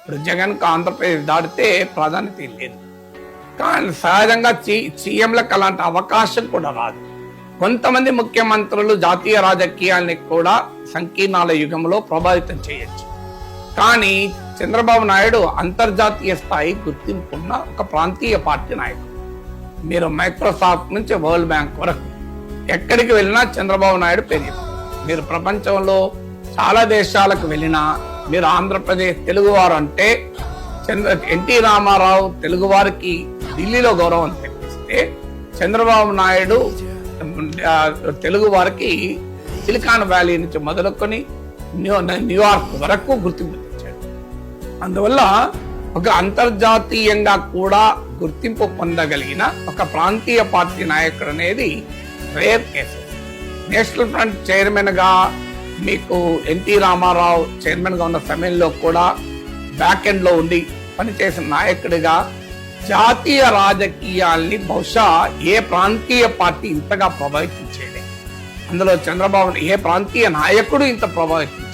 ఇప్పుడు జగన్కు ఆంధ్రప్రదేశ్ దాటితే ప్రాధాన్యత లేదు. కానీ సహజంగా సీఎంలకు అలాంటి అవకాశం కూడా రాదు. కొంతమంది ముఖ్యమంత్రులు జాతీయ రాజకీయాల్ని కూడా సంకీర్ణాల యుగంలో ప్రభావితం చేయొచ్చు. కానీ చంద్రబాబు నాయుడు అంతర్జాతీయ స్థాయి గుర్తింపున్న ఒక ప్రాంతీయ పార్టీ నాయకుడు. మీరు మైక్రోసాఫ్ట్ నుంచి వరల్డ్ బ్యాంక్ వరకు ఎక్కడికి వెళ్ళినా చంద్రబాబు నాయుడు పేరు. మీరు ప్రపంచంలో చాలా దేశాలకు వెళ్ళినా మీరు ఆంధ్రప్రదేశ్ తెలుగువారు అంటే ఎన్టీ రామారావు తెలుగువారికి ఢిల్లీలో గౌరవం తెప్పిస్తే చంద్రబాబు నాయుడు తెలుగు వారికి సిలికాన్ వ్యాలీ నుంచి మొదలుకొని న్యూయార్క్ వరకు గుర్తింపు తెచ్చాడు. అందువల్ల ఒక అంతర్జాతీయంగా కూడా గుర్తింపు పొందగలిగిన ఒక ప్రాంతీయ పార్టీ నాయకుడు అనేది rare cases. National front chairman గా మీకు ఎన్టీ రామారావు చైర్మన్ గా ఉన్న సమయంలో కూడా బ్యాక్ ఎండ్ లో ఉండి పనిచేసిన నాయకుడిగా జాతీయ రాజకీయాల్ని బహుశా ఏ ప్రాంతీయ పార్టీ ఇంతగా ప్రభావితం చేయలేదు. అందులో చంద్రబాబు ఏ ప్రాంతీయ నాయకుడు ఇంత ప్రభావితం